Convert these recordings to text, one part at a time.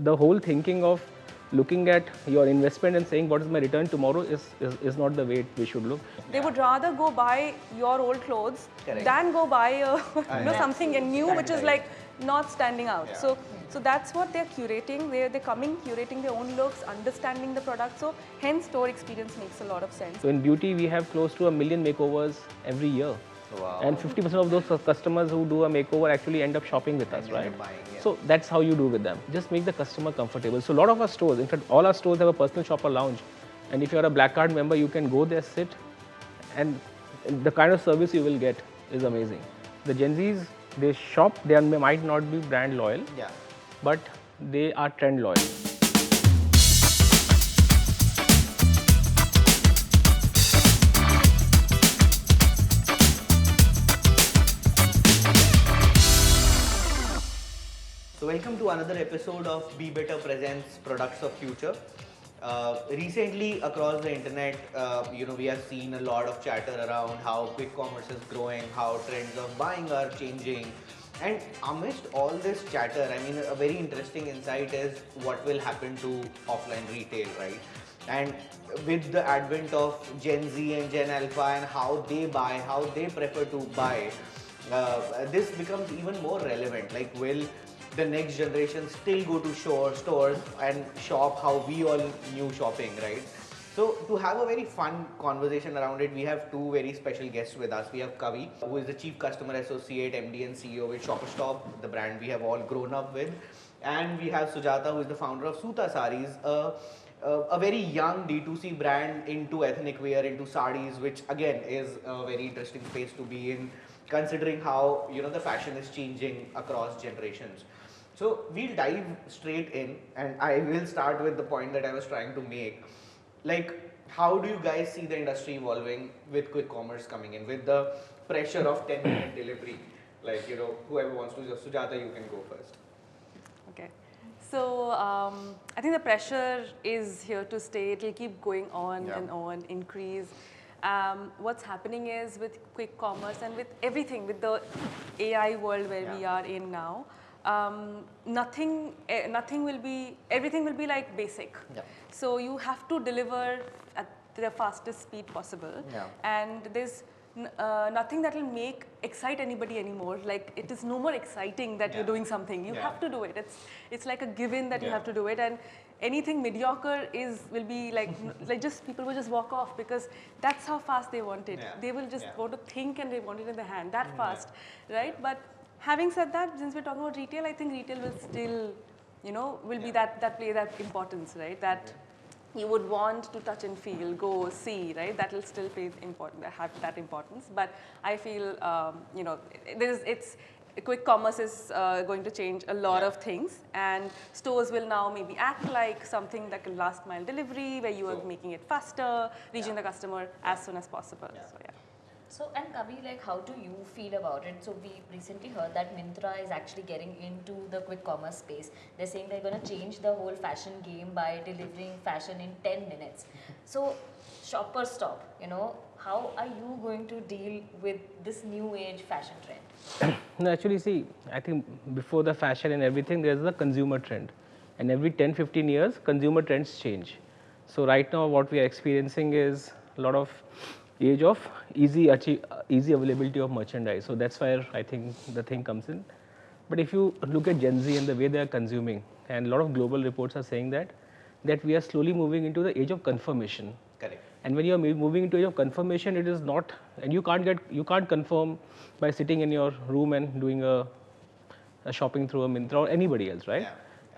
the whole thinking of looking at your investment and saying what is my return tomorrow is not the way we should look. They would rather go buy your old clothes than go buy something new which is like not standing out. So that's what they're curating. They're coming curating their own looks, understanding the product. So hence store experience makes a lot of sense. So in beauty we have close to 1 million makeovers every year. Wow. And 50% of those customers who do a makeover actually end up shopping with us, right? So that's how you do with them. Just make the customer comfortable. So a lot of our stores, in fact, all our stores have a personal shopper lounge. And if you're a Black Card member, you can go there, sit, and the kind of service you will get is amazing. The Gen Zs, they shop, they might not be brand loyal, but they are trend loyal. So welcome to another episode of BBetter presents Products of Future. Recently across the internet, we have seen a lot of chatter around how quick commerce is growing, how trends of buying are changing. And amidst all this chatter, I mean, a very interesting insight is what will happen to offline retail, right? And with the advent of Gen Z and Gen Alpha and how they buy, how they prefer to buy, this becomes even more relevant. Like, will the next generation still go to stores and shop how we all knew shopping, right? So to have a very fun conversation around it, we have two very special guests with us. We have Kavi, who is the Chief Customer Associate, MD and CEO with Shopper Stop, the brand we have all grown up with. And we have Sujata, who is the founder of Suta Sarees, a very young D2C brand into ethnic wear, into sarees, which again is a very interesting space to be in, considering how the fashion is changing across generations. So we'll dive straight in, and I will start with the point that I was trying to make. Like, how do you guys see the industry evolving with quick commerce coming in, with the pressure of 10-minute delivery? Like, whoever wants to, Sujata, you can go first. Okay. So I think the pressure is here to stay. It will keep going on and on, increase. What's happening is with quick commerce and with everything, with the AI world where we are in now, everything will be like basic. So you have to deliver at the fastest speed possible. And there's nothing that will excite anybody anymore. Like, it is no more exciting that you're doing something. You have to do it. It's like a given that you have to do it. And anything mediocre will be like just people will just walk off, because that's how fast they want it. They will just want to think and they want it in the hand that fast, right? But having said that, since we're talking about retail, I think retail will still, will be that play that importance, right? That you would want to touch and feel, go see, right? That will still have that importance. But I feel, quick commerce is going to change a lot of things, and stores will now maybe act like something like a last mile delivery, where you are making it faster, reaching the customer as soon as possible. So So, and Kavi, like, how do you feel about it? So we recently heard that Myntra is actually getting into the quick commerce space. They're saying they're going to change the whole fashion game by delivering fashion in 10 minutes. So Shopper Stop, how are you going to deal with this new age fashion trend? No, actually, see, I think before the fashion and everything, there's the consumer trend. And every 10-15 years, consumer trends change. So right now, what we are experiencing is a lot of age of easy availability of merchandise. So that's where I think the thing comes in. But if you look at Gen Z and the way they are consuming, and a lot of global reports are saying that we are slowly moving into the age of confirmation. Correct. And when you are moving into age of confirmation, it is not, and you can't confirm by sitting in your room and doing a shopping through a Myntra or anybody else, right?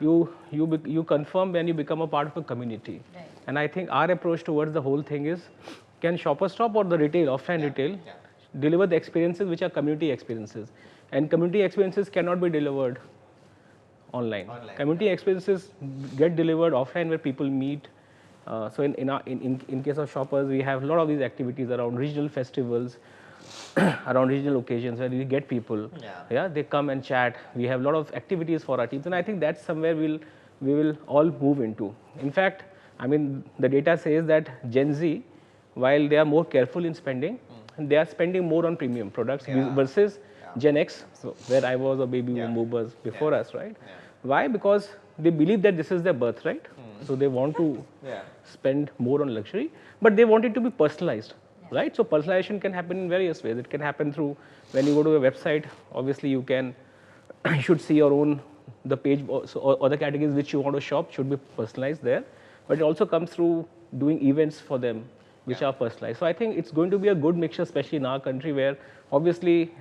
You confirm when you become a part of a community. Right. And I think our approach towards the whole thing is, can Shopper Stop or the offline retail, deliver the experiences which are community experiences? And community experiences cannot be delivered online. Community experiences get delivered offline, where people meet. So in case of shoppers, we have a lot of these activities around regional festivals, around regional occasions where we get people. They come and chat. We have a lot of activities for our teams, and I think that's somewhere we will all move into. In fact, I mean, the data says that Gen Z, while they are more careful in spending, they are spending more on premium products versus Gen X, so where I was, or baby boomers before us, right? Why? Because they believe that this is their birthright, so they want to spend more on luxury, but they want it to be personalized, right? So personalization can happen in various ways. It can happen through when you go to a website. Obviously, you can you should see your own the page or the categories which you want to shop should be personalized there, but it also comes through doing events for them which are personalized. So I think it's going to be a good mixture, especially in our country where obviously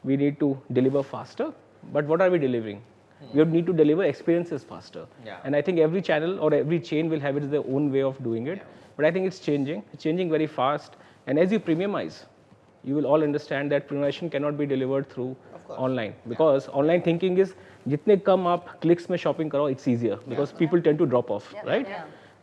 we need to deliver faster, but what are we delivering? We need to deliver experiences faster. And I think every channel or every chain will have its their own way of doing it. But I think it's changing very fast. And as you premiumize, you will all understand that premiumization cannot be delivered through online, because online thinking is jitne kam aap clicks mein shopping karo, it's easier because people tend to drop off, right?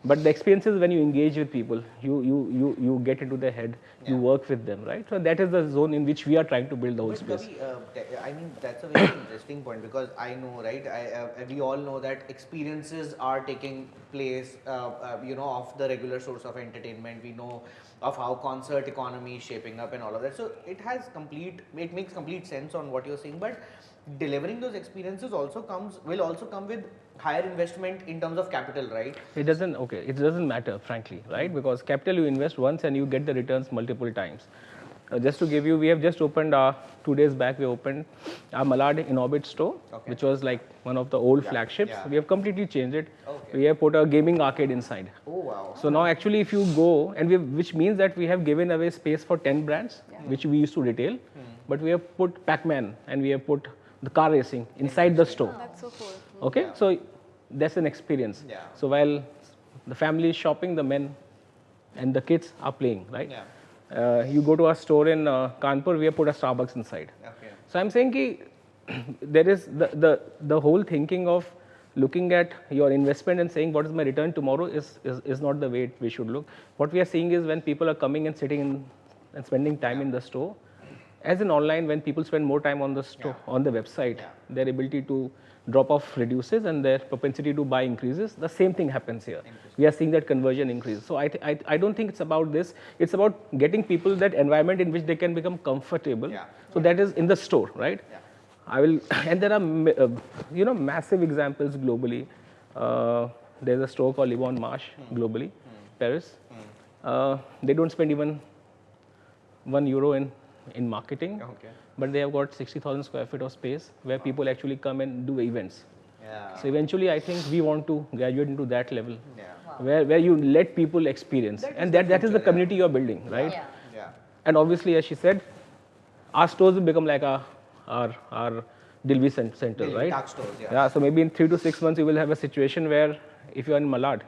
But the experience is when you engage with people, you get into their head, you work with them, right? So that is the zone in which we are trying to build the whole space. Kavi, I mean, that's a very interesting point, because I know, right? We all know that experiences are taking place, of the regular source of entertainment. We know of how concert economy is shaping up and all of that. So it makes complete sense on what you're saying. But delivering those experiences will also come with higher investment in terms of capital, right? It doesn't matter, frankly, right? Because capital you invest once and you get the returns multiple times. Just to give you, we have just opened 2 days back, we opened our Malad in Orbit store, which was like one of the old flagships. We have completely changed it. We have put a gaming arcade inside. Oh wow. So now actually if you go, which means that we have given away space for 10 brands, which we used to retail, but we have put Pac-Man and we have put the car racing inside the store. That's so cool. Okay, so that's an experience. So while the family is shopping, the men and the kids are playing, right? You go to our store in Kanpur, we have put a Starbucks inside. So I'm saying ki, there is the whole thinking of looking at your investment and saying what is my return tomorrow is not the way we should look. What we are seeing is when people are coming and sitting and spending time in the store, as in online, when people spend more time on the store, on the website, their ability to drop off reduces and their propensity to buy increases. The same thing happens here. We are seeing that conversion increase. So I don't think it's about this. It's about getting people that environment in which they can become comfortable. So that is in the store, right? And there are massive examples globally. There's a store called Yvonne Marsh globally, Paris. They don't spend even €1 in marketing, but they have got 60,000 square feet of space where people actually come and do events. So eventually I think we want to graduate into that level where you let people experience, and that is the community you're building, right? And obviously, as she said, our stores will become like our delivery center, right? Dark stores, So maybe in 3 to 6 months you will have a situation where if you're in Malad,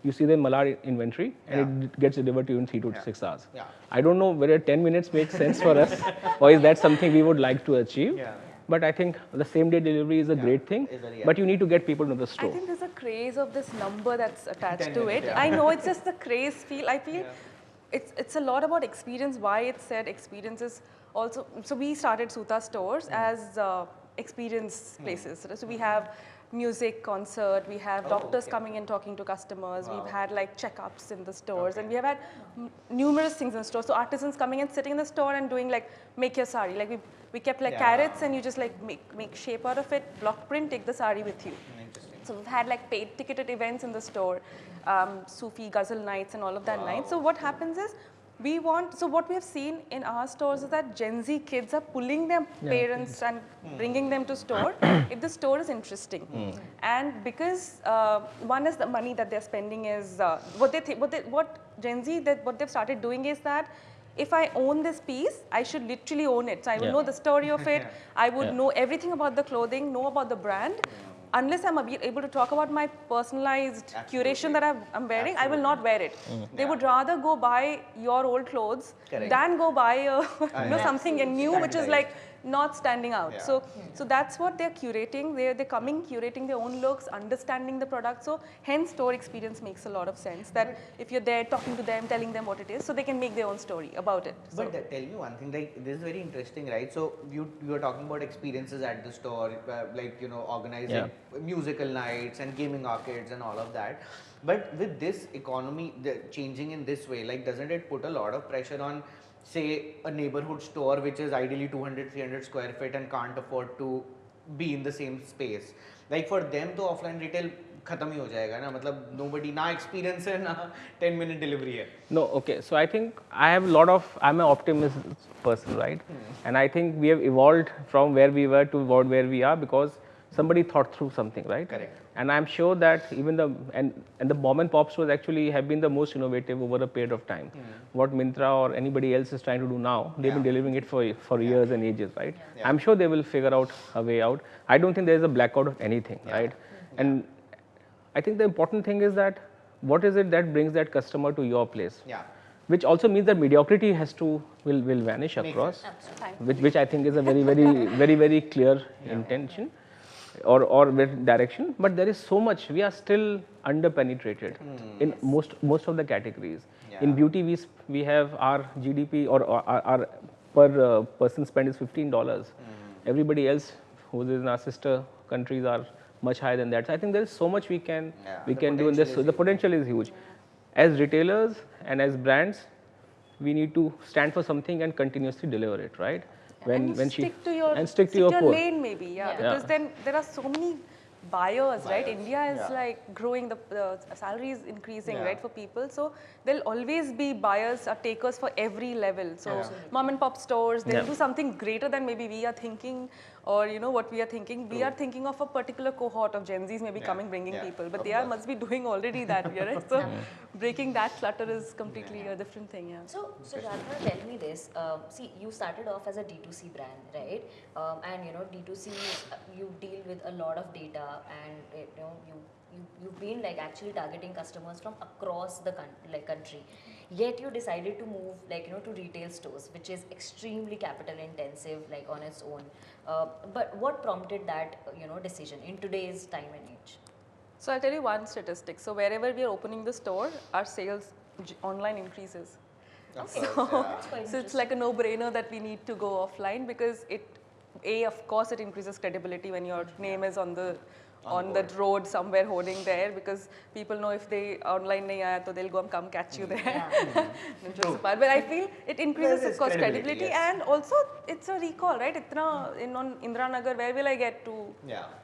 you see the Malad inventory and it gets delivered to you in 3 to 6 hours. I don't know whether 10 minutes makes sense for us or is that something we would like to achieve. But I think the same day delivery is a great thing, but you need to get people to the store. I think there's a craze of this number that's attached to it. I know it's just the craze feel. I feel it's a lot about experience, why it's said experiences also. So we started Suta stores as experience places. So we have music concert, we have doctors coming and talking to customers, we've had like checkups in the stores, and we have had numerous things in the store. So artisans coming and sitting in the store and doing like make your sari, like we kept like carrots and you just like make shape out of it, block print, take the sari with you. So we've had like paid ticketed events in the store, Sufi ghazal nights and all of that nights. So what happens is so what we have seen in our stores is that Gen Z kids are pulling their parents and bringing them to store if the store is interesting. And because one is the money that they're spending is, what Gen Z, what they've started doing is that if I own this piece, I should literally own it. So I will know the story of it, I would know everything about the clothing, know about the brand. Unless I'm able to talk about my personalized curation that I'm wearing, I will not wear it. They would rather go buy your old clothes than go buy something new, which is like not standing out. So that's what they're curating. They're coming, curating their own looks, understanding the product. So hence store experience makes a lot of sense. That if you're there talking to them, telling them what it is, so they can make their own story about it. But tell me one thing, like this is very interesting, right? So you were talking about experiences at the store, organizing musical nights and gaming arcades and all of that. But with this economy changing in this way, like doesn't it put a lot of pressure on, say, a neighborhood store which is ideally 200, 300 square feet and can't afford to be in the same space? Like for them तो offline retail खत्म ही हो जाएगा ना, मतलब nobody ना experience है ना 10-minute delivery है. No, okay. So I think I'm an optimist person, right? And I think we have evolved from where we were to where we are because somebody thought through something, right? Correct. And I'm sure that even the mom and pop stores actually have been the most innovative over a period of time. What Myntra or anybody else is trying to do now, they've been delivering it for years and ages, right? Yeah. I'm sure they will figure out a way out. I don't think there is a blackout of anything, right? And I think the important thing is that what is it that brings that customer to your place? Yeah. Which also means that mediocrity will vanish Makes across, sense. which I think is a very clear intention or direction. But there is so much, we are still under penetrated in most of the categories. In Yeah. beauty, we have our GDP or our per person spend is $15. Everybody else who is in our sister countries are much higher than that. So I think there is so much we can The do in this. potential So is the huge. potential is huge. As retailers and as brands, we need to stand for something and continuously deliver it, right? And stick to your core. lane maybe, because then there are so many buyers, right? India is like growing, the salary is increasing, right, for people. So there'll always be buyers or takers for every level. So mom and pop stores, they'll do something greater than maybe we are thinking, or you know what we are thinking. We are thinking of a particular cohort of Gen Zs maybe coming, bringing people, but they must be doing already that, right? So breaking that clutter is completely a different thing, So, Sujata, tell me this. See, you started off as a D2C brand, right? And you know, D2C, you deal with a lot of data, and you know, you've been like actually targeting customers from across the country. Yet you decided to move to retail stores, which is extremely capital intensive like on its own. But what prompted that decision in today's time and age? So I'll tell you one statistic. So wherever we are opening the store, our sales online increases. So it's like a no-brainer that we need to go offline, because of course it increases credibility when your name is on the road somewhere holding there, because people know if they online nahi aaya, so they'll come catch you there. But I feel it increases, of course, credibility, and also it's a recall, right? On Indira Nagar, where will I get to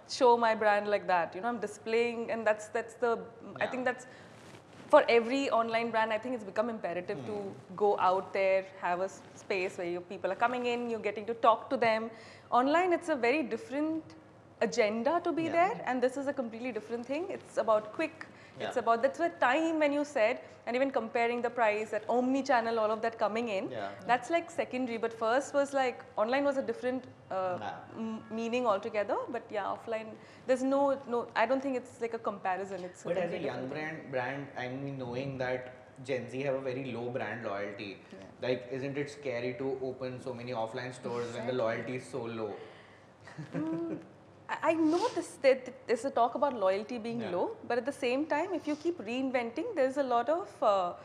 show my brand like that? You know, I'm displaying, and that's the I think that's for every online brand. I think it's become imperative to go out there, have a space where people are coming in, you're getting to talk to them. Online, it's a very different agenda to be there, and this is a completely different thing. It's about quick. It's about, that's where time, when you said, and even comparing the price, that omni-channel, all of that coming in, that's like secondary. But first was like, online was a different meaning altogether. But yeah, offline, there's no, I don't think it's like a comparison. It's But as a young brand, I mean, knowing that Gen Z have a very low brand loyalty, like, isn't it scary to open so many offline stores when the loyalty is so low? I know there's a talk about loyalty being low, but at the same time, if you keep reinventing, there's a lot of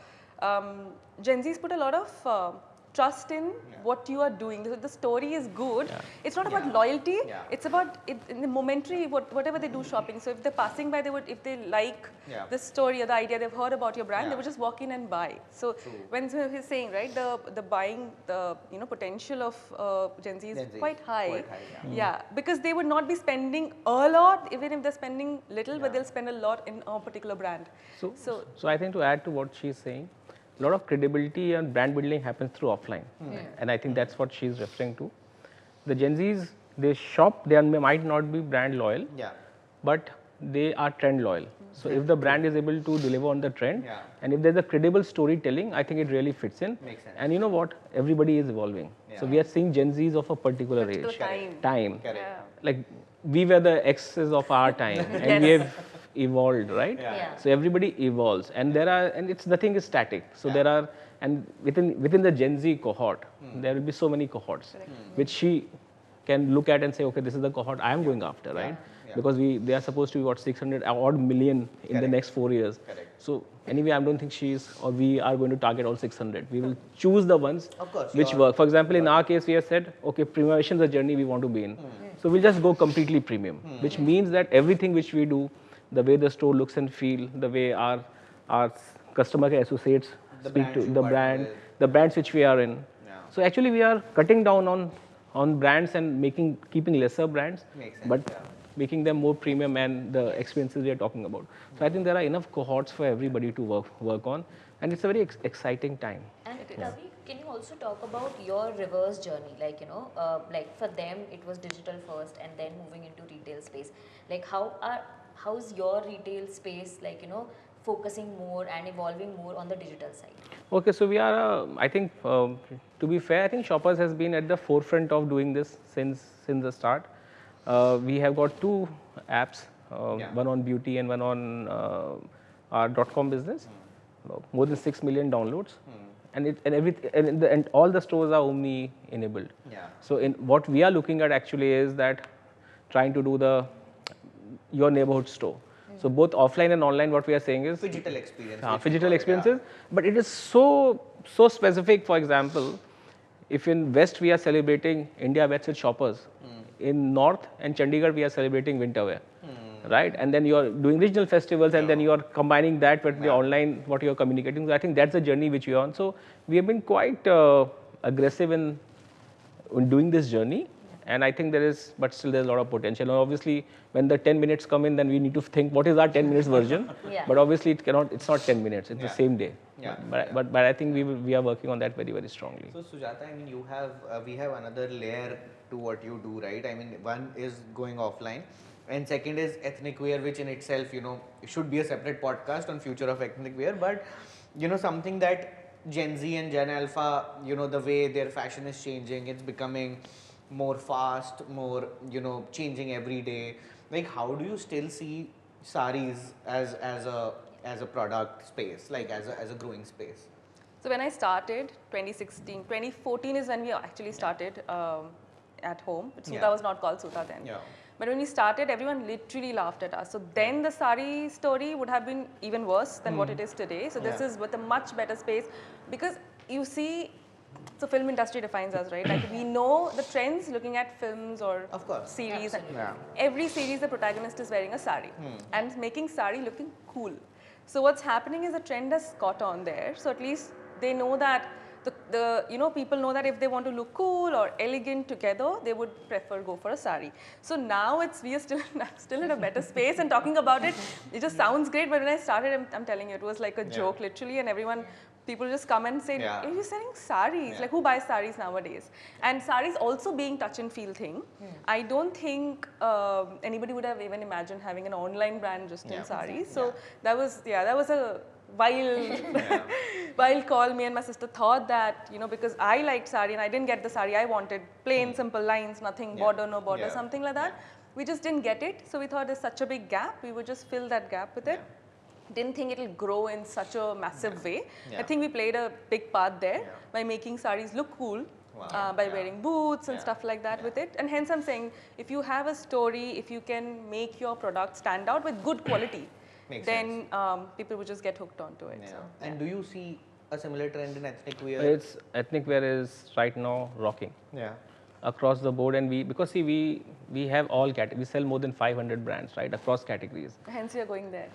Gen Zs put a lot of trust in what you are doing. The story is good. It's not about loyalty. It's about in the momentary, whatever they do shopping. So if they're passing by, if they like the story or the idea, they've heard about your brand, they would just walk in and buy. So when he's saying, right, the buying, the potential of Gen Z is quite high. Because they would not be spending a lot, even if they're spending little, but they'll spend a lot in a particular brand. So I think to add to what she's saying, a lot of credibility and brand building happens through offline, and I think that's what she's referring to. The Gen Zs, they shop, they might not be brand loyal, but they are trend loyal. So if the brand is able to deliver on the trend, and if there's a credible storytelling, I think it really fits in. Makes sense. And you know what? Everybody is evolving. So we are seeing Gen Zs of a particular age. Time. Like we were the X's of our time, and we have evolved, right? So everybody evolves, and it's nothing is static. So there are, and within the Gen Z cohort, there will be so many cohorts, which she can look at and say, okay, this is the cohort I am going after, right? Because they are supposed to be what 600 odd million in the next 4 years. So anyway, I don't think we are going to target all 600. We will choose the ones which work. For example, in our case, we have said, okay, premiumization is a journey we want to be in. So we'll just go completely premium, which means that everything which we do, the way the store looks and feel, the way our customer associates speak to the brand, the brands which we are in. So actually we are cutting down on brands and keeping lesser brands, but making them more premium and the experiences we are talking about. So I think there are enough cohorts for everybody to work on, and it's a very exciting time. And Kavi, can you also talk about your reverse journey? Like, like for them, it was digital first and then moving into retail space. Like, how's your retail space, like, focusing more and evolving more on the digital side? Okay, so we are, I think, to be fair, I think Shoppers has been at the forefront of doing this since the start. We have got two apps, one on beauty and one on our .com business. More than 6 million downloads, and all the stores are Omni enabled. So what we are looking at actually is that trying to do your neighborhood store. So both offline and online, what we are saying is Phygital experience. Phygital experiences, but it is so specific. For example, if in West we are celebrating India West with Shoppers, in North and Chandigarh we are celebrating winter wear, right? And then you are doing regional festivals, and then you are combining that with the online what you are communicating. So I think that's the journey which we are on. So we have been quite aggressive in doing this journey. And I think but still there's a lot of potential. And obviously, when the 10 minutes come in, then we need to think what is our 10 minutes version. But obviously, it's not 10 minutes. It's the same day. But I think we are working on that very, very strongly. So Sujata, I mean, we have another layer to what you do, right? I mean, one is going offline, and second is ethnic wear, which in itself, should be a separate podcast on future of ethnic wear. But something that Gen Z and Gen Alpha, the way their fashion is changing, it's becoming more fast, more changing every day. Like, how do you still see saris as a product space, like as a growing space? So when I started 2014 is when we actually started at home. Suta was not called Suta then. But when we started, everyone literally laughed at us. So then the sari story would have been even worse than what it is today. So this is with a much better space, because you see, so film industry defines us, right? Like, we know the trends looking at films or series. And every series, the protagonist is wearing a sari and making sari looking cool. So what's happening is the trend has caught on there. So at least they know that people know that if they want to look cool or elegant together, they would prefer go for a sari. So now we are still in a better space, and talking about it, it just sounds great. But when I started, I'm telling you, it was like a joke literally, and people just come and say, are you selling saris? Like, who buys saris nowadays? And saris also being touch and feel thing. I don't think anybody would have even imagined having an online brand just in saris. So that was a wild call. Me and my sister thought that, because I liked sari and I didn't get the sari I wanted, plain, simple lines, nothing, border, no border, something like that. We just didn't get it. So we thought there's such a big gap, we would just fill that gap with it. Didn't think it'll grow in such a massive way. I think we played a big part there by making saris look cool, by wearing boots and stuff like that with it. And hence I'm saying, if you have a story, if you can make your product stand out with good quality, then people would just get hooked onto it. So, and do you see a similar trend in ethnic wear? Ethnic wear is right now rocking. Across the board, and we have all categories. We sell more than 500 brands, right, across categories. Hence you're going there.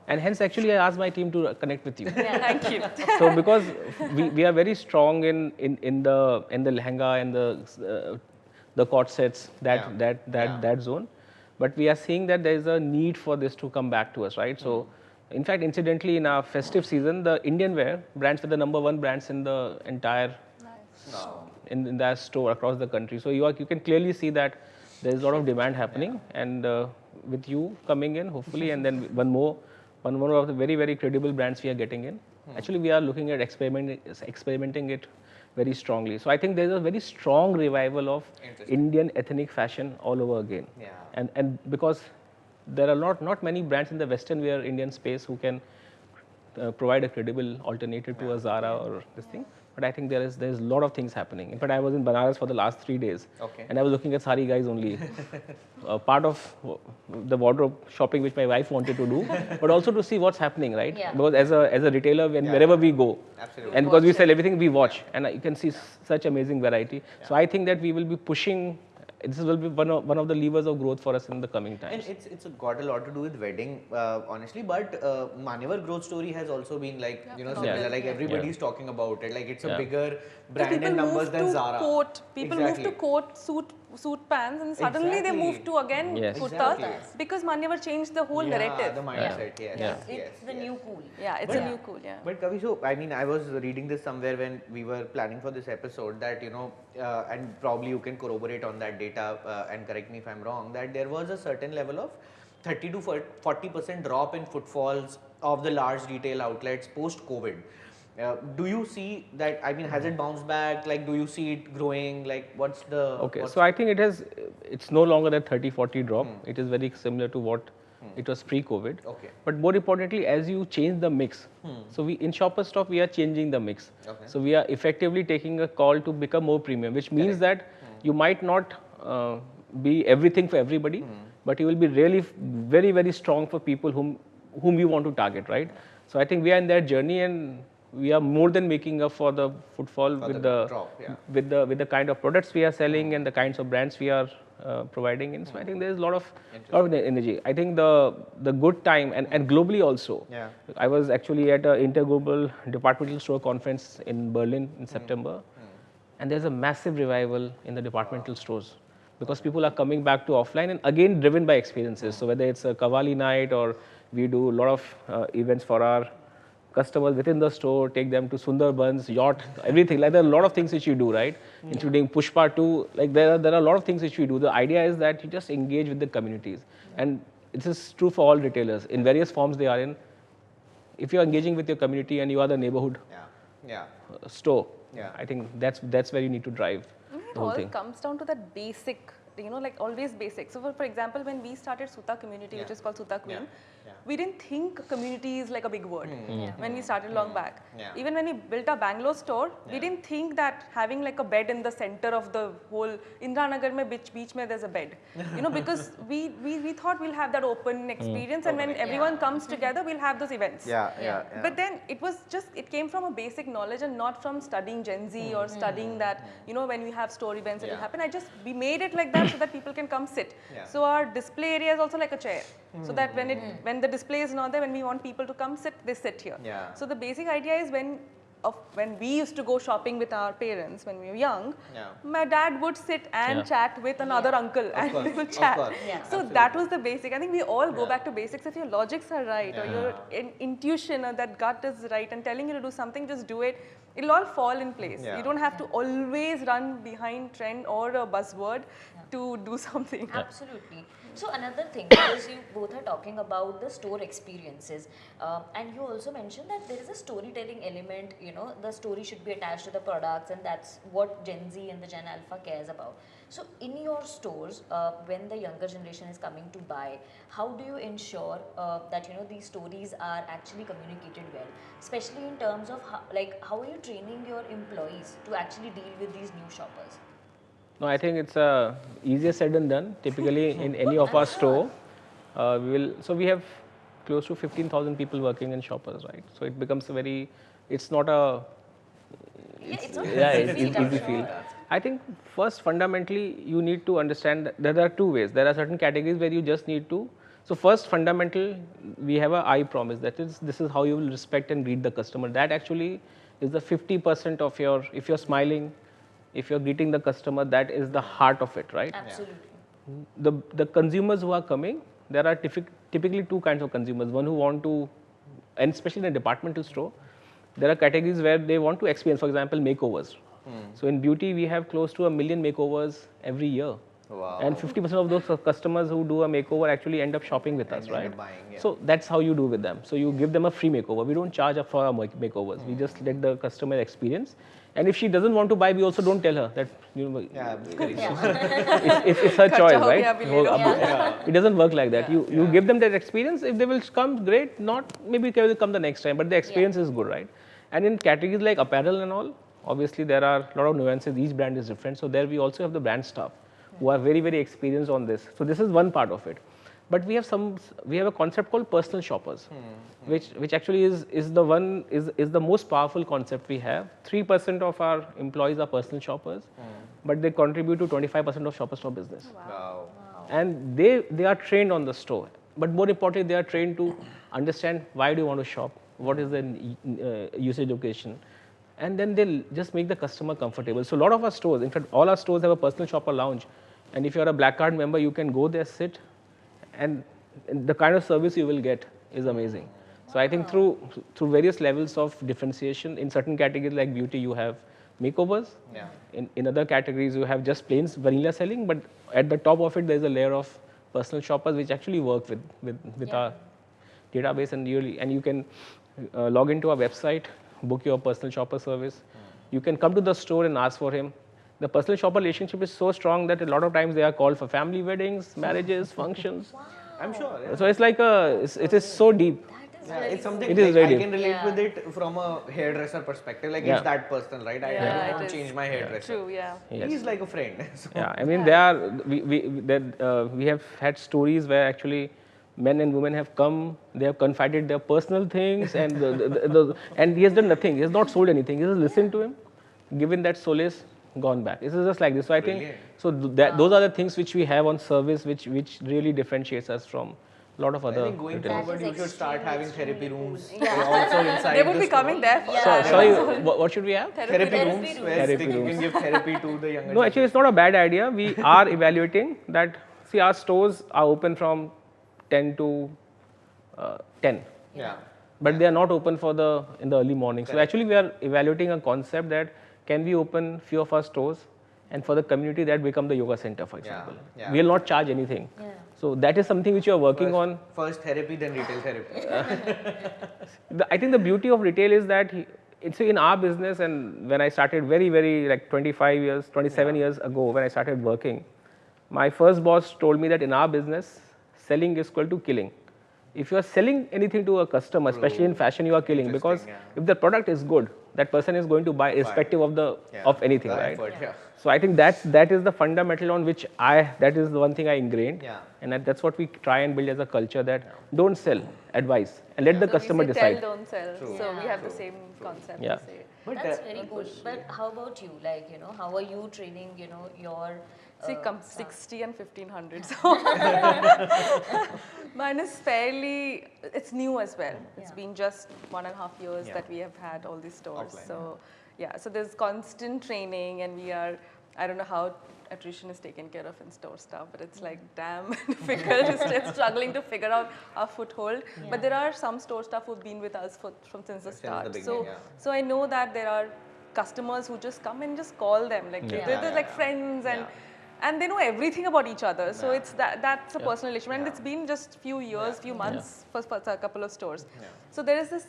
And hence actually I asked my team to connect with you. Thank you. So because we are very strong in the lehenga and the court sets, that zone, but we are seeing that there is a need for this to come back to us, right? So in fact, incidentally, in our festive season, the Indian wear brands were the #1 brands in the entire in that store across the country. So you can clearly see that there is a lot of demand happening, and with you coming in, hopefully, and then one more of the very, very credible brands we are getting in. Actually, we are looking at experimenting it very strongly. So I think there is a very strong revival of Indian ethnic fashion all over again. And because there are not many brands in the Western wear Indian space who can provide a credible alternative to a Zara or this thing. But I think there's a lot of things happening. In fact, I was in Banaras for the last 3 days, and I was looking at sari guys only. Part of the wardrobe shopping which my wife wanted to do, but also to see what's happening, right? Because as a retailer, wherever we go, and because we sell everything, we watch, and you can see such amazing variety. So I think that we will be pushing. This will be one of the levers of growth for us in the coming times. And it's got a lot to do with wedding, honestly. But Manyavar growth story has also been like similar. Like everybody's talking about it. Like it's a bigger brand and numbers than Zara. People move to coat suit suit pants, and suddenly they moved to again Yes. kurtas Exactly. because Manyavar changed the whole Yeah, narrative. the mindset, yes. Yeah. It's the new cool. Yeah, it's a new cool. Yeah. But Kavi, so I mean, I was reading this somewhere when we were planning for this episode that and probably you can corroborate on that data and correct me if I'm wrong, that there was a certain level of 30 to 40% drop in footfalls of the large retail outlets post COVID. Do you see that? I mean, has it bounced back? Like, do you see it growing? Like, what's the? Okay, so I think it's no longer that 30-40 drop. It is very similar to what it was pre-COVID. Okay. But more importantly, as you change the mix, so we in Shopper Stop we are changing the mix. Okay. So we are effectively taking a call to become more premium, which means that you might not be everything for everybody, but you will be really very strong for people whom you want to target, right? So I think we are in that journey, and we are more than making up for the footfall with the the drop, yeah. with the kind of products we are selling and the kinds of brands we are providing in. So I think there is a lot of energy. I think the good time and globally also. Yeah. I was actually at an interglobal departmental store conference in Berlin in September, and there's a massive revival in the departmental stores because people are coming back to offline and again driven by experiences. So whether it's a Kavali night or we do a lot of events for our customers within the store, take them to Sundarbans, yacht, everything. Like there are a lot of things which you do, right? Including Pushpa 2. Like there are a lot of things which we do. The idea is that you just engage with the communities, and this is true for all retailers in various forms they are in. If you are engaging with your community and you are the neighborhood Yeah. store, Yeah. I think that's where you need to drive It the whole all thing. comes down to that basic, like always basic. So for example, when we started Suta community, which is called Suta Queen, we didn't think community is like a big word when we started long back. Yeah. Even when we built our Bangalore store, we didn't think that having like a bed in the center of the whole Indranagar mein beach mein there's a bed. Because we thought we'll have that open experience, and when everyone comes together, we'll have those events. Yeah. But then it came from a basic knowledge and not from studying Gen Z or studying that, when we have store events, it will happen. We made it like that so that people can come sit. Yeah. So our display area is also like a chair. So that when the display is not there, when we want people to come sit, they sit here. Yeah. So the basic idea is when we used to go shopping with our parents when we were young, my dad would sit and chat with another uncle and course, we will of chat. course. Yeah. So that was the basic. I think we all go back to basics. If your logics are right or your intuition or that gut is right and telling you to do something, just do it. It'll all fall in place. Yeah. You don't have to always run behind trend or a buzzword to do something. Absolutely. So another thing, because you both are talking about the store experiences, and you also mentioned that there is a storytelling element, the story should be attached to the products, and that's what Gen Z and the Gen Alpha cares about. So in your stores, when the younger generation is coming to buy, how do you ensure that these stories are actually communicated well, especially in terms of how are you training your employees to actually deal with these new shoppers? No, I think it's easier said than done. Typically, in any of our store, we have close to 15,000 people working in Shoppers, right? So it becomes it's not a, It's not easy field. I think first, fundamentally, you need to understand that there are two ways. There are certain categories where you just need to. So first, fundamental, we have a I promise. That is, this is how you will respect and greet the customer. That actually is the 50% of if you're smiling, if you're greeting the customer, that is the heart of it, right? Absolutely. The consumers who are coming, there are typically two kinds of consumers. One who want to, and especially in a departmental store, there are categories where they want to experience, for example, makeovers. So in beauty, we have close to 1 million makeovers every year. Wow. And 50% of those customers who do a makeover actually end up shopping with us, right? Buying, So that's how you do with them. So you give them a free makeover. We don't charge for our makeovers. We just let the customer experience. And if she doesn't want to buy, we also don't tell her that, it's her choice, right? It doesn't work like that. You give them that experience. If they will come, great. Not, maybe they will come the next time, but the experience is good, right? And in categories like apparel and all, obviously there are a lot of nuances. Each brand is different. So there we also have the brand staff who are very experienced on this. So this is one part of it. But we have a concept called personal shoppers, which actually is the most powerful concept we have. 3% of our employees are personal shoppers, but they contribute to 25% of Shopper Stop business. Wow. And they are trained on the store. But more importantly, they are trained to understand why do you want to shop, what is the usage occasion, and then they'll just make the customer comfortable. So a lot of our stores, in fact, all our stores have a personal shopper lounge, And if you're a black card member, you can go there, sit, and the kind of service you will get is amazing. So I think through various levels of differentiation, in certain categories like beauty, you have makeovers. Yeah. In other categories, you have just plain vanilla selling, but at the top of it, there's a layer of personal shoppers which actually work with our database, and you can log into our website, book your personal shopper service. You can come to the store and ask for him. The personal shopper relationship is so strong that a lot of times they are called for family weddings, marriages, functions. I'm sure. Yeah. So it's like it is so deep. Yeah, it's something It is like I very can relate with it from a hairdresser perspective. Like it's that personal, right? I don't want to change my hairdresser. True, yeah. He's like a friend. So Yeah, I mean we have had stories where actually men and women have come, they have confided their personal things, and and he has done nothing. He has not sold anything. He has listened to him, given that solace, gone back. This is just like this. So I think so those are the things which we have on service, which really differentiates us from a lot of other. I think going retailers. forward, you should start having therapy rooms Yeah. also inside. They would the be store. coming there. For So, sorry, what should we have? Therapy Therapy rooms rooms. where Therapy you can rooms. give therapy to the younger. No, actually, it's not a bad idea. We are evaluating that. See, our stores are open from 10 to 10, Yeah. but they are not open in the early morning. So actually, we are evaluating a concept that can we open few of our stores, and for the community that become the yoga center, for example. Yeah. We will not charge anything. So that is something which you are working on. First therapy, then retail therapy. I think the beauty of retail is that it's in our business, and when I started very like 25 years, 27 years ago, when I started working, my first boss told me that in our business, selling is equal to killing. If you are selling anything to a customer, especially in fashion, you are killing, because if the product is good, that person is going to buy irrespective of anything, right? Effort, yeah. So I think that is the fundamental on which that is the one thing I ingrained, and that's what we try and build as a culture, that don't sell, advise, and let the So customer we say decide. Tell, don't sell. So we have the same concept. Yeah. We say. That's very good. But how about you? Like, you know, how are you training, you know, your See, come 60 and 1500. So mine is fairly, it's new as well. It's been just 1.5 years that we have had all these stores. Offline, So so there's constant training, and I don't know how attrition is taken care of in store stuff, but it's like damn difficult. It's struggling to figure out our foothold. But there are some store staff who've been with us from since the start. So I know that there are customers who just come and just call them, like they're like friends, and they know everything about each other. So it's that's a personal relationship, and it's been just few years, few months for a couple of stores. So there is this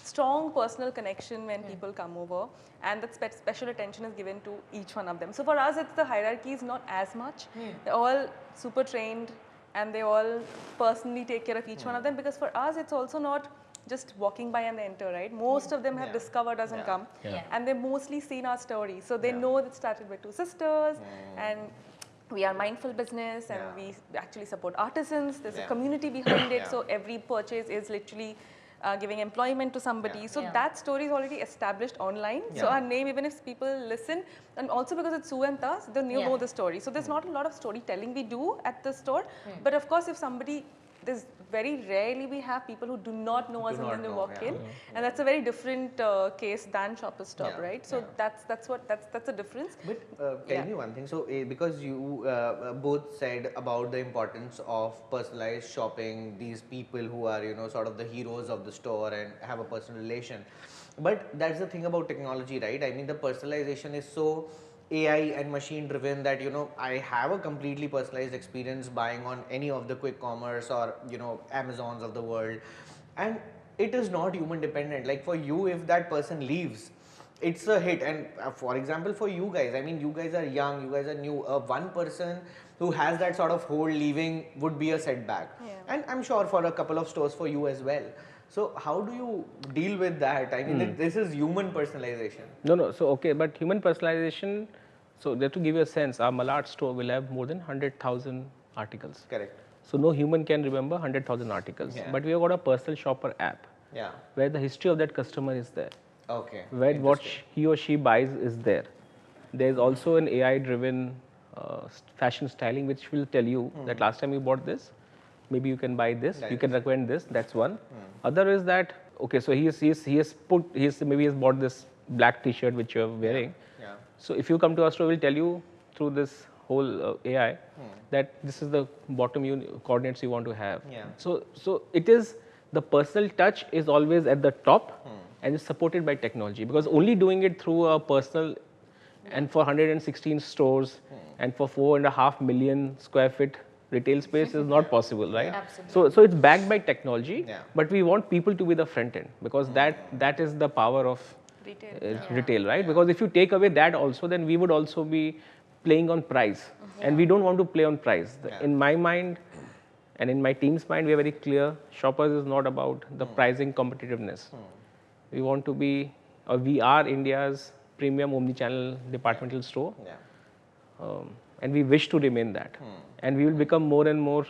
strong personal connection when people come over, and that special attention is given to each one of them. So for us, it's the hierarchy is not as much. They're all super trained, and they all personally take care of each one of them, because for us, it's also not just walking by and they enter, right? Most of them have discovered us and come, and they've mostly seen our story. So they know it started with two sisters, and we are mindful business, and we actually support artisans. There's a community behind it, so every purchase is literally giving employment to somebody. So that story is already established online. So our name, even if people listen, and also because it's Sue and Thus, they know the story. So there's not a lot of storytelling we do at the store. But of course, if somebody, there's very rarely we have people who do not know us and then they walk in, and that's a very different case than Shoppers Stop, right? So that's a difference. But tell me one thing. So because you both said about the importance of personalized shopping, these people who are sort of the heroes of the store and have a personal relation. But that's the thing about technology, right? I mean, the personalization is so AI and machine driven that I have a completely personalized experience buying on any of the quick commerce or Amazons of the world, and it is not human dependent. Like for you, if that person leaves, it's a hit. And for example, for you guys, I mean, you guys are young, you guys are new. One person who has that sort of hold leaving would be a setback, and I'm sure for a couple of stores for you as well. So how do you deal with that? I mean, this is human personalization. No. So okay, but human personalization. So just to give you a sense, our Malad store will have more than 100,000 articles. Correct. So no human can remember 100,000 articles. But we have got a personal shopper app. Where the history of that customer is there. Okay. Where what he or she buys is there. There is also an AI-driven fashion styling which will tell you that last time you bought this, maybe you can buy this, you can recommend this. That's one. Other is that okay, so he has bought this black T-shirt which you are wearing. So if you come to our store, we'll tell you through this whole AI, that this is the bottom coordinates you want to have. Yeah. So it is, the personal touch is always at the top and is supported by technology, because only doing it through a personal, and for 116 stores and for 4.5 million square feet retail space is not possible, right? Absolutely. So it's backed by technology, Yeah. but we want people to be the front end, because that is the power of Retail. retail, right? Because if you take away that also, then we would also be playing on price, and we don't want to play on price. In my mind and in my team's mind, we are very clear, Shoppers is not about the pricing competitiveness. We want to be, or we are India's premium omnichannel departmental store, and we wish to remain that. And we will become more and more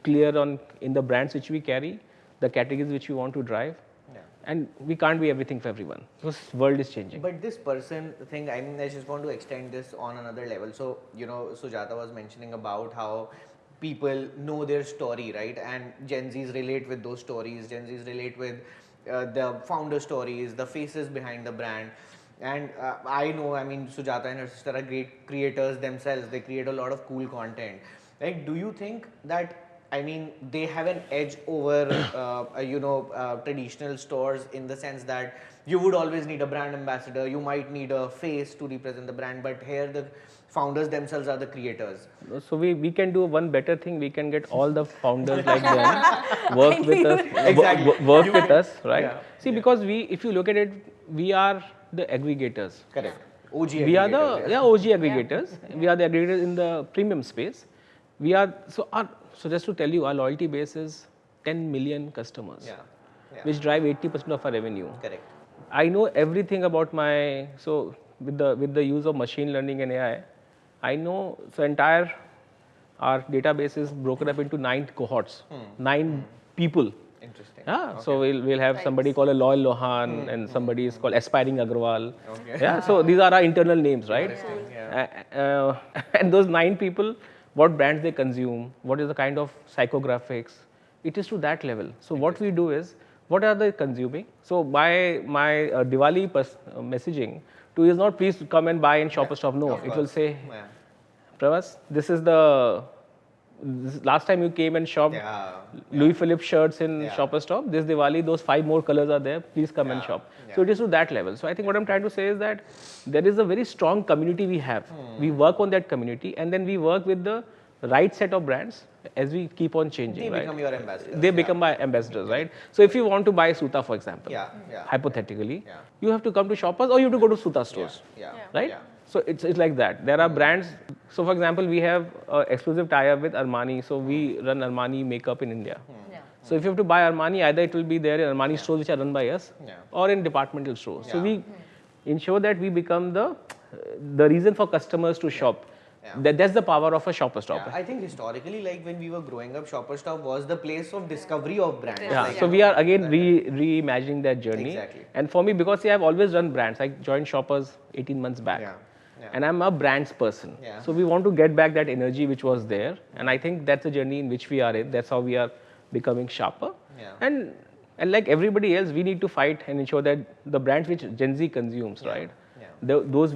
clear on in the brands which we carry, the categories which we want to drive. And we can't be everything for everyone, because world is changing. But this person thing, I mean, I just want to extend this on another level. So, Sujata was mentioning about how people know their story, right? And Gen Zs relate with those stories. Gen Zs relate with the founder stories, the faces behind the brand. And I know, I mean, Sujata and her sister are great creators themselves. They create a lot of cool content. Like, do you think that, I mean, they have an edge over, traditional stores, in the sense that you would always need a brand ambassador, you might need a face to represent the brand, but here the founders themselves are the creators. So we can do one better thing. We can get all the founders like them, work with us, Exactly. work with us, right? Yeah. See, because if you look at it, we are the aggregators. Correct. OG We are the aggregators, OG aggregators. We are the aggregators in the premium space. We are so just to tell you, our loyalty base is 10 million customers, which drive 80% of our revenue. Correct. I know everything about with the use of machine learning and AI, I know entire our database is broken up into 9 cohorts, 9 people. Interesting. Yeah, Okay. so we'll have somebody called a Loyal Lohan, and somebody is called Aspiring Agarwal. Okay. Yeah, so these are our internal names, right? Yeah. And those 9 people, what brands they consume, what is the kind of psychographics, it is to that level. So what we do is, what are they consuming? So by my Diwali messaging, is not please come and buy in Shoppers Stop. No, it will say, Pravas, this is last time you came and shopped Louis Philippe shirts in Shoppers Stop. This Diwali, those 5 more colors are there. Please come and shop. So it is to that level. So I think what I'm trying to say is that there is a very strong community we have. We work on that community, and then we work with the right set of brands as we keep on changing. They become your ambassadors. They become my ambassadors, right? So if you want to buy Suta, for example, hypothetically, you have to come to Shoppers or you have to go to Suta stores, right? So it's like that. There are brands. So for example, we have exclusive tie-up with Armani. So we run Armani makeup in India. So if you have to buy Armani, either it will be there in Armani stores which are run by us, or in departmental stores. So we ensure that we become the reason for customers to shop. That's the power of a Shoppers Stop. I think historically, like when we were growing up, Shoppers Stop was the place of discovery of brands. So we are again reimagining that journey. Exactly. And for me, because I've always run brands, I joined Shoppers 18 months back. And I'm a brands person. So we want to get back that energy which was there. And I think that's a journey in which we are in. That's how we are becoming sharper. And like everybody else, we need to fight and ensure that the brands which Gen Z consumes, right? Those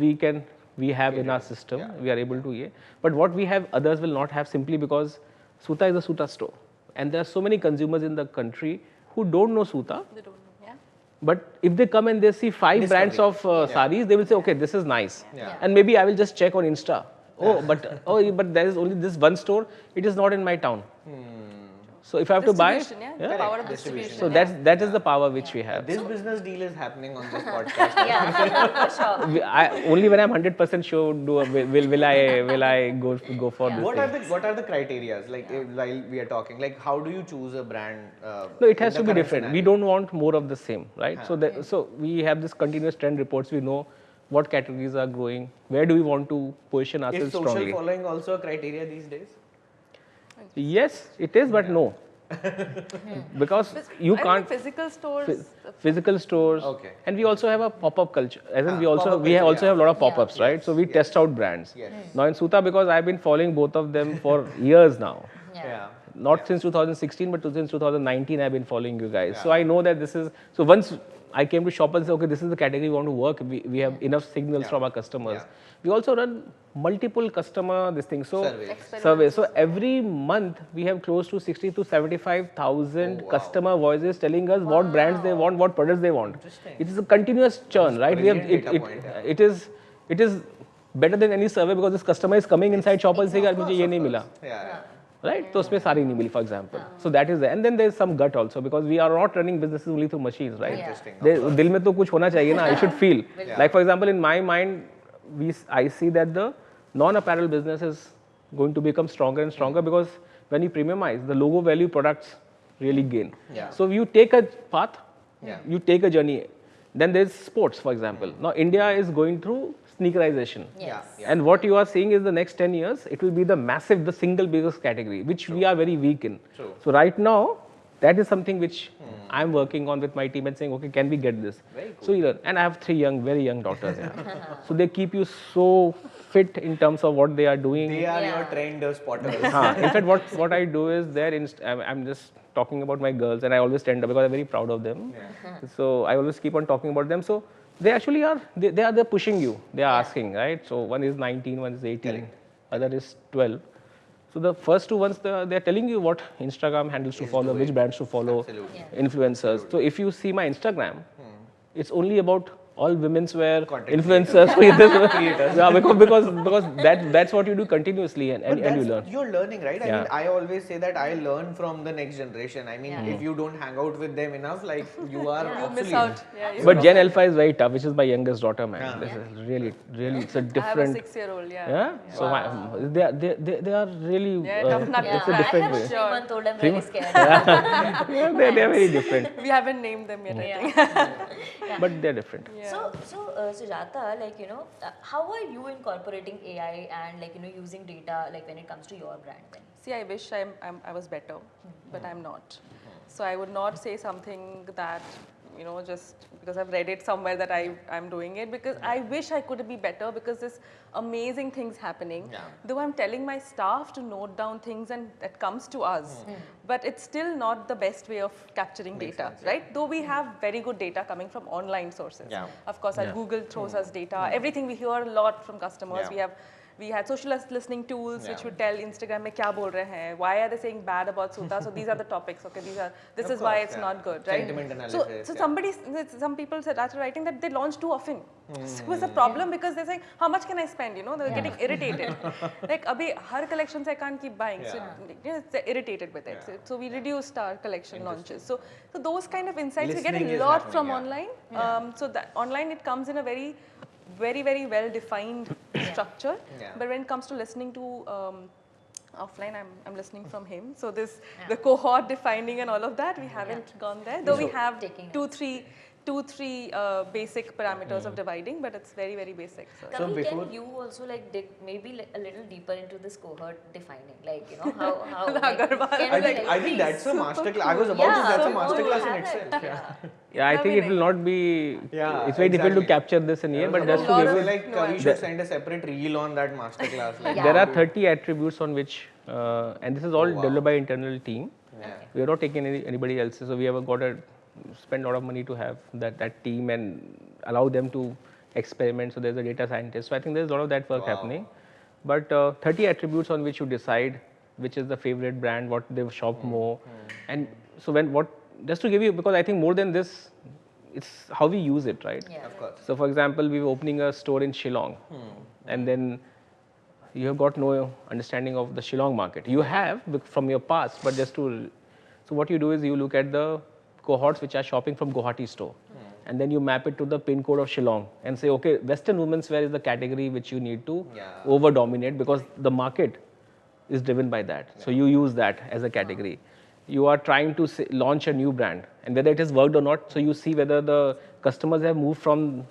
we have in our system, we are able to, but what we have, others will not have, simply because Suta is a Suta store. And there are so many consumers in the country who don't know Suta. They don't know, But if they come and they see 5 brands of saris, they will say, okay, this is nice. And maybe I will just check on Insta. But there is only this one store, it is not in my town. So if I have to buy, the power of distribution. so that is the power which we have. This business deal is happening on this podcast. For sure. Only when I'm 100% sure will I go for this. What are the criteria? Like while we are talking, like how do you choose a brand? No, it has to be different. We don't want more of the same, right? So we have this continuous trend reports. We know what categories are growing. Where do we want to position ourselves Is social strongly? following also a criteria these days? Yes, it is, but no. Because you can't. Physical stores. Okay. And we also have a pop-up culture. As in we also have a lot of pop-ups, right? So we test out brands. Now in Suta, because I've been following both of them for years now. not since 2016, but since 2019, I've been following you guys. So I know that this is, so once I came to shop and said, okay, this is the category we want to work, we have enough signals from our customers. We also run multiple customer this thing. So surveys. So every month we have close to 60 to 75,000 customer voices telling us what brands they want, what products they want. It is a continuous churn, right? We have it is better than any survey because this customer is coming inside shop and saying, "मुझे ये नहीं मिला." Right? तो उसमें सारी नहीं मिली, for example. So that is there. And then there is some gut also because we are not running businesses only through machines, right? Interesting. दिल में तो कुछ होना चाहिए ना. I should feel. Like for example, in my mind, I see that the non-apparel business is going to become stronger and stronger because when you premiumize, the logo value products really gain. So you take a path, you take a journey. Then there's sports, for example. Now India is going through sneakerization. And what you are seeing is the next 10 years, it will be the single biggest category, which we are very weak in. So right now, that is something which I'm working on with my team and saying, okay, can we get this? So you learn. And I have 3 very young daughters. So they keep you so fit in terms of what they are doing. They are your trained spotters. In fact, what I do is I'm just talking about my girls, and I always stand up because I'm very proud of them. So I always keep on talking about them. So they actually are, they're pushing you. They are asking, right? So one is 19, one is 18, other is 12. So the first 2 ones, they're telling you what Instagram handles to follow, which brands to follow, influencers. So if you see my Instagram, it's only about all women's wear influencers, because that's what you do continuously and you learn. You're learning, right? I mean, I always say that I learn from the next generation. I mean, if you don't hang out with them enough, like you are obsolete. Miss out. But Gen Alpha is very tough, which is my youngest daughter, man. This is really, it's a different. I have a 6-year-old, So they are really. tough nut it's to a crack. different I have way. a 3-month-old, I'm really scared. They are very different, We haven't named them yet, I think. but they're different. So Sujata, like, how are you incorporating AI and, like, using data, like, when it comes to your brand then? See, I wish I was better, but I'm not. So I would not say something that, just because I've read it somewhere that I'm doing it, because I wish I could be better because there's amazing things happening. Though I'm telling my staff to note down things and that comes to us, but it's still not the best way of capturing data, right? Though we have very good data coming from online sources. Of course, our Google throws us data. Everything we hear a lot from customers. We had social listening tools which would tell Instagram mein kya bol rahe hain, why are they saying bad about Suta, so these are the topics, okay, this is why it's not good, right? Sentiment analysis, Some people said after writing that they launch too often. So it was a problem because they're saying, how much can I spend, they're getting irritated. Like abhi har collections I can't keep buying, so they're irritated with it. So we reduced our collection launches. So those kind of insights we get a lot from online. So that online it comes in a very well defined structure, but when it comes to listening to offline, I'm listening from him. So the cohort defining and all of that, we haven't gone there, though we have two, three basic parameters of dividing, but it's very basic. So Kavi, can you also dig maybe a little deeper into this cohort defining, how I think that's a masterclass. I was about to say that's a masterclass in itself. I think it will not be. It's very difficult to capture this in here, but just to give you, like we should send a separate reel on that masterclass. There are 30 attributes on which, and this is all developed by internal team. We are not taking anybody else's, so we have got to spend a lot of money to have that team and allow them to experiment. So there's a data scientist. So I think there's a lot of that work happening. But 30 attributes on which you decide which is the favorite brand, what they've shopped more, and so just to give you, because I think more than this, it's how we use it, right? Of course. So for example, we were opening a store in Shillong, and then you have got no understanding of the Shillong market. You have from your past, but so what you do is you look at the cohorts which are shopping from Guwahati store, and then you map it to the pin code of Shillong and say, okay, Western women's wear is the category which you need to over dominate because the market is driven by that. So you use that as a category. You are trying to launch a new brand, and whether it has worked or not, so you see whether the customers have moved from,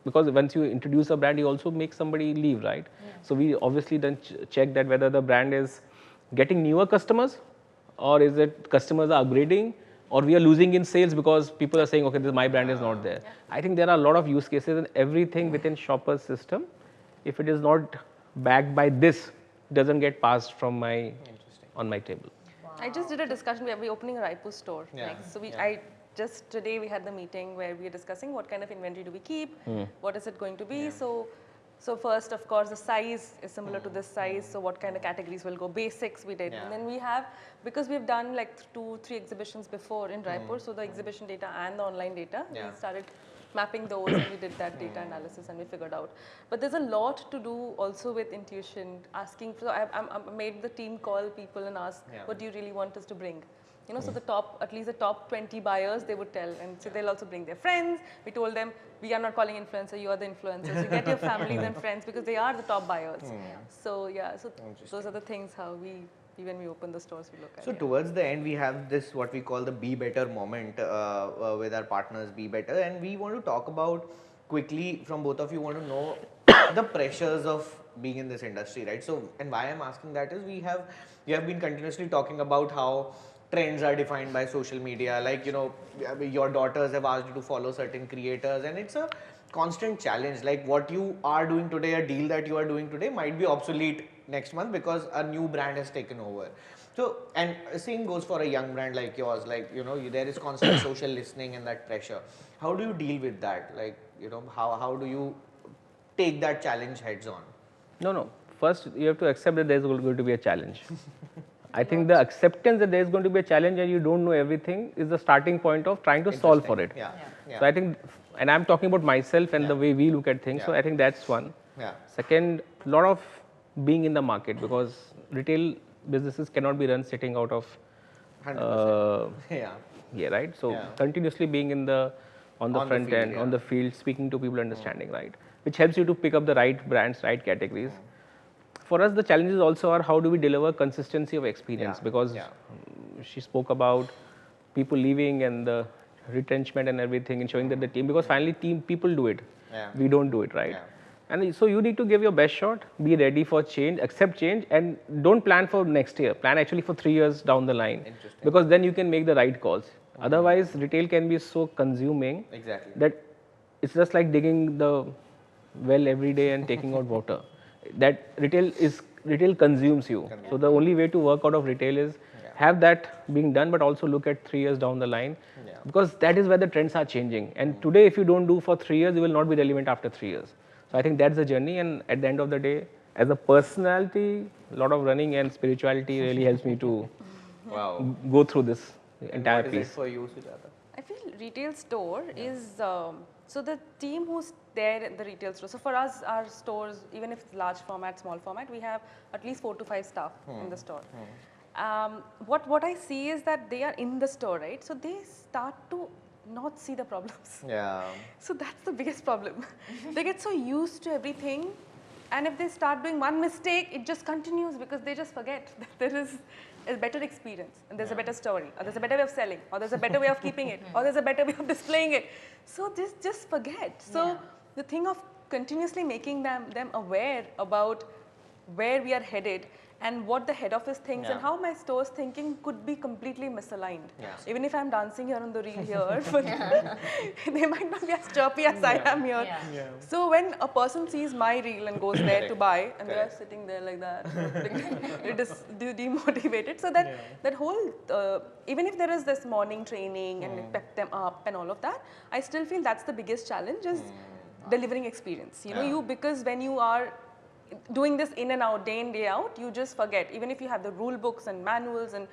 because once you introduce a brand, you also make somebody leave, right? So we obviously then check that whether the brand is getting newer customers, or is it customers are upgrading, or we are losing in sales because people are saying, okay, my brand is not there. I think there are a lot of use cases, and everything within Shopper's system, if it is not backed by this, doesn't get passed from my on my table. I just did a discussion. We're opening a Raipur store next. So just today we had the meeting where we were discussing what kind of inventory do we keep, what is it going to be. So first, of course, the size is similar to this size. So what kind of categories will go? Basics we did, and then we have, because we've done like 2-3 exhibitions before in Raipur. So the exhibition data and the online data, we started mapping those, and we did that data analysis, and we figured out. But there's a lot to do also with intuition, asking. So I made the team call people and ask, what do you really want us to bring? You know, so the at least the top 20 buyers, they would tell, and so they'll also bring their friends. We told them, we are not calling influencer, you are the influencers. You get your families and friends because they are the top buyers. So yeah, so those are the things how when we open the stores, we look at. So towards the end, we have this what we call the BBetter moment with our partners BBetter, and we want to talk about quickly from both of you. Want to know the pressures of being in this industry, right? So, and why I'm asking that is we have been continuously talking about how trends are defined by social media. Like, you know, your daughters have asked you to follow certain creators, and it's a constant challenge. Like what you are doing today, a deal that you are doing today might be obsolete next month because a new brand has taken over. So, and same goes for a young brand like yours. Like, you know, there is constant social listening and that pressure. How do you deal with that? Like, you know, how do you take that challenge heads on? No. First, you have to accept that there's going to be a challenge. I think the acceptance that there is going to be a challenge and you don't know everything is the starting point of trying to solve for it. So I think, and I'm talking about myself and the way we look at things. So I think that's one. Second, a lot of being in the market, because retail businesses cannot be run sitting out of 100%. Right. So continuously being on the front end, on the field, speaking to people, understanding, right, which helps you to pick up the right brands, right categories. For us, the challenges also are how do we deliver consistency of experience, because she spoke about people leaving and the retrenchment and everything, ensuring that the team, because finally people do it, we don't do it, right? And so you need to give your best shot, be ready for change, accept change, and don't plan for next year, plan actually for 3 years down the line, because then you can make the right calls. Otherwise, retail can be so consuming that it's just like digging the well every day and taking out water. That retail consumes you. So the only way to work out of retail is have that being done, but also look at 3 years down the line, because that is where the trends are changing. And today, if you don't do for 3 years, you will not be relevant after 3 years. So I think that's the journey. And at the end of the day, as a personality, a lot of running and spirituality really helps me to go through this entire piece. What is it for you, Sujata? I feel retail store is, so the team who's there in the retail store. So for us, our stores, even if it's large format, small format, we have at least 4 to 5 staff in the store. What I see is that they are in the store, right? So they start to not see the problems. So that's the biggest problem. They get so used to everything, and if they start doing one mistake, it just continues because they just forget that there is a better experience, and there's a better story, or there's a better way of selling, or there's a better way of keeping it, or there's a better way of displaying it. So this just forget. So the thing of continuously making them aware about where we are headed and what the head office thinks and how my store's thinking could be completely misaligned. Even if I'm dancing here on the reel here, but they might not be as chirpy as I am here. So when a person sees my reel and goes there to buy, and they're sitting there like that, they're just demotivated. So that whole, even if there is this morning training and pep them up and all of that, I still feel that's the biggest challenge is delivering experience. You know, because when you are doing this in and out, day in, day out, you just forget. Even if you have the rule books and manuals and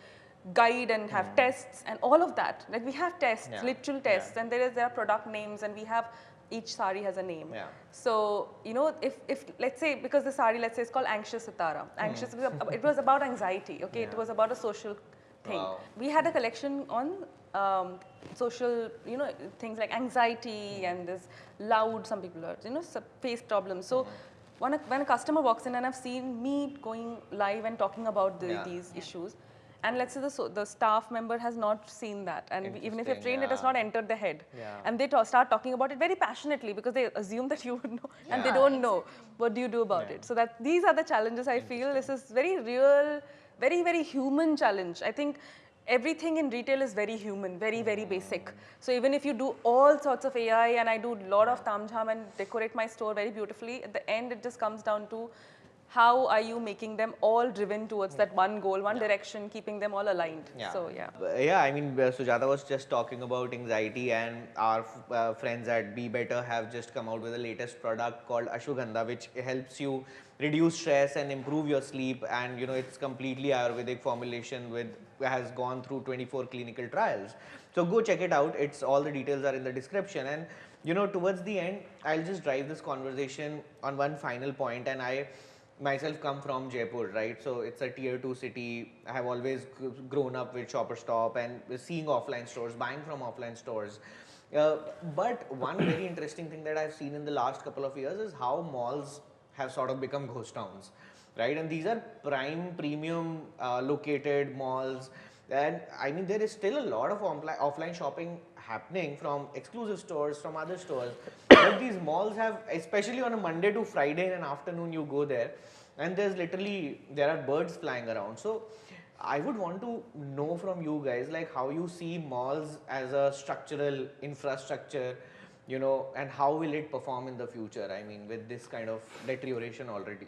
guide and have tests and all of that. Like we have tests, literal tests, and there are product names, and we have, each sari has a name. So, you know, if let's say, because the sari, let's say, is called Anxious Sitara. Anxious, it was about anxiety, okay? It was about a social thing. We had a collection on social, you know, things like anxiety and this loud, some people are, you know, face problems. So, when a customer walks in, and I've seen me going live and talking about these issues, and let's say the staff member has not seen that, and even if you're trained, it has not entered their head, and they start talking about it very passionately because they assume that you would know, and they don't know. What do you do about it? So that these are the challenges I feel. This is very real, very, very human challenge. I think everything in retail is very human, very, very basic. So even if you do all sorts of AI, and I do a lot of tamjham and decorate my store very beautifully, at the end it just comes down to how are you making them all driven towards that one goal, one direction, keeping them all aligned. So yeah. Yeah, I mean, Sujata was just talking about anxiety, and our friends at BBetter have just come out with the latest product called Ashwagandha, which helps you reduce stress and improve your sleep. And you know, it's completely Ayurvedic formulation with has gone through 24 clinical trials. So go check it out. It's all the details are in the description. And you know, towards the end, I'll just drive this conversation on one final point, and I myself come from Jaipur, right? So it's a tier 2 city. I have always grown up with Shopper Stop and seeing offline stores, buying from offline stores. But one very interesting thing that I've seen in the last couple of years is how malls have sort of become ghost towns, right? And these are prime, premium located malls. And I mean, there is still a lot of offline shopping happening from exclusive stores, from other stores. But these malls have, especially on a Monday to Friday in an afternoon, you go there and there's literally, there are birds flying around. So I would want to know from you guys, like how you see malls as a structural infrastructure, you know, and how will it perform in the future? I mean, with this kind of deterioration already.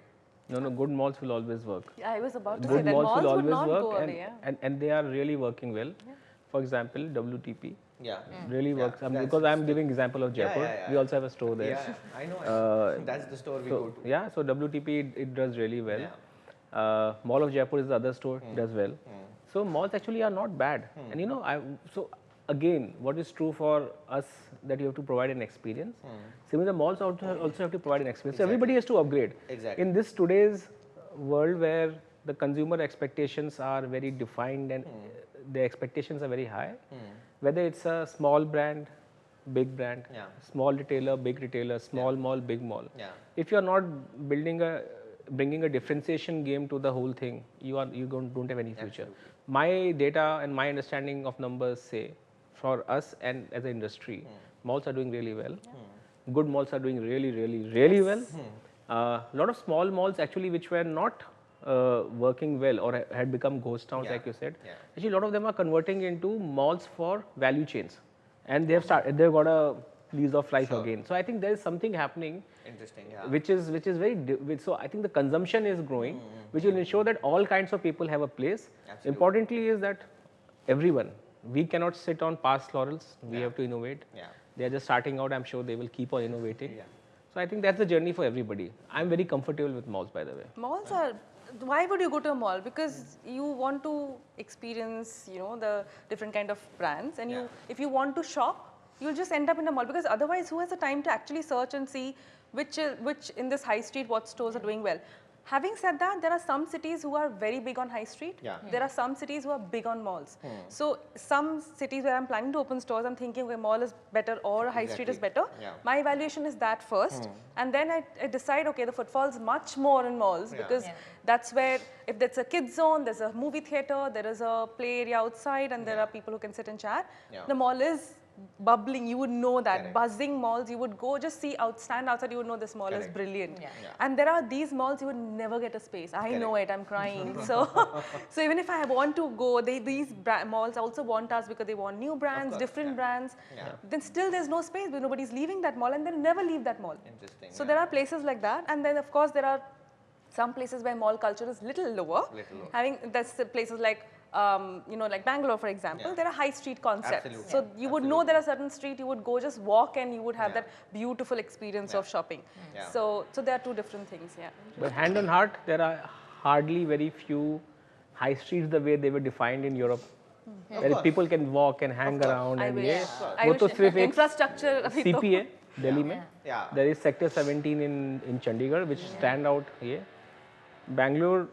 No, good malls will always work. Yeah, I was about to say Good that malls malls will would always not work, go away. and they are really working well. For example, WTP Yeah. really works. that's- Because I'm giving example of Jaipur. yeah. We also have a store there. Yeah, I know. That's the store we go to. Yeah, so WTP it does really well. Mall of Jaipur is the other store, does well. So malls actually are not bad. And you know, so again, what is true for us that you have to provide an experience. Similarly, the malls also have to provide an experience. So everybody has to upgrade. Exactly. In this today's world where the consumer expectations are very defined and the expectations are very high, whether it's a small brand, big brand, small retailer, big retailer, small mall, big mall. If you are not bringing a differentiation game to the whole thing, you don't have any future. My data and my understanding of numbers say, for us and as an industry, malls are doing really well. Good malls are doing really well. A lot of small malls actually which were not working well or had become ghost towns, like you said. Actually, a lot of them are converting into malls for value chains, and they've got a lease of life again. So I think there is something happening. Interesting, Which is so I think the consumption is growing, which will ensure that all kinds of people have a place. Absolutely. Importantly is that everyone, we cannot sit on past laurels. We have to innovate. They are just starting out. I'm sure they will keep on innovating. So I think that's the journey for everybody. I'm very comfortable with malls, by the way. Malls are, why would you go to a mall? Because you want to experience, you know, the different kind of brands, and if you want to shop, you'll just end up in a mall, because otherwise who has the time to actually search and see which in this high street, what stores are doing well. Having said that, there are some cities who are very big on high street. There are some cities who are big on malls. So some cities where I'm planning to open stores, I'm thinking, okay, mall is better or high street is better. My evaluation is that first. And then I decide, okay, the footfall is much more in malls, because that's where, if there's a kids zone, there's a movie theater, there is a play area outside, and there are people who can sit and chat. The mall is bubbling, you would know that. Buzzing malls, you would go just stand outside, you would know this mall is brilliant. And there are these malls you would never get a space. I know it, I'm crying. So even if I want to go, these malls also want us because they want new brands, different brands. Then still there's no space because nobody's leaving that mall, and they'll never leave that mall. Interesting. So there are places like that, and then of course there are some places where mall culture is little lower. That's the places like you know, like Bangalore, for example, there are high street concepts. So you would know there are certain street, you would go just walk and you would have that beautiful experience of shopping. So there are two different things, But hand on heart, there are hardly very few high streets the way they were defined in Europe. Where people can walk and hang around. I And wish. वो तो सिर्फ एक Infrastructure अभी तो- CP है दिल्ली में. There is sector 17 in Chandigarh which stand out here. Bangalore,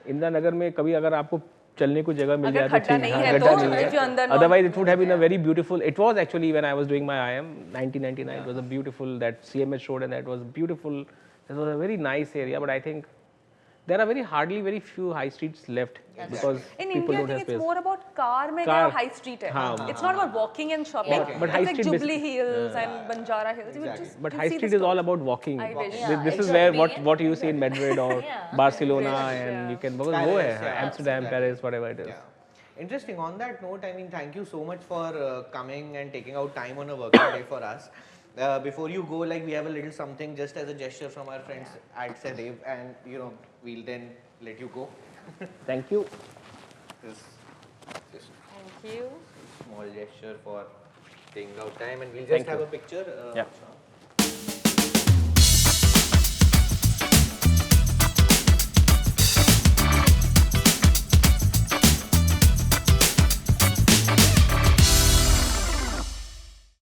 Indira Nagar में कभी अगर आपको चलने को जगह मिल जाए तो खड्डा नहीं है तो otherwise it would have been a very beautiful, it was actually when I was doing my IM 1999, it was a beautiful, that CMH road, and that was beautiful. It was a very nice area, but I think there are very few high streets left because in people India, I don't think have it's space. more about car mein Car. gaya high street hai. हाँ. It's not about walking and shopping. But high it's like street Jubilee Hills and Banjara Hills. You would just, But you'll high see street the is all stores. about walking. I wish. This is where what you see in Madrid or Barcelona, and you can go Paris, Amsterdam, Paris, whatever it is. Interesting. On that note, I mean, thank you so much for coming and taking out time on a working day for us. before you go, like we have a little something just as a gesture from our friends at Sedev, and we'll then let you go. Thank you. This just Thank you. small gesture for taking out time, and we'll just have a picture. Yeah.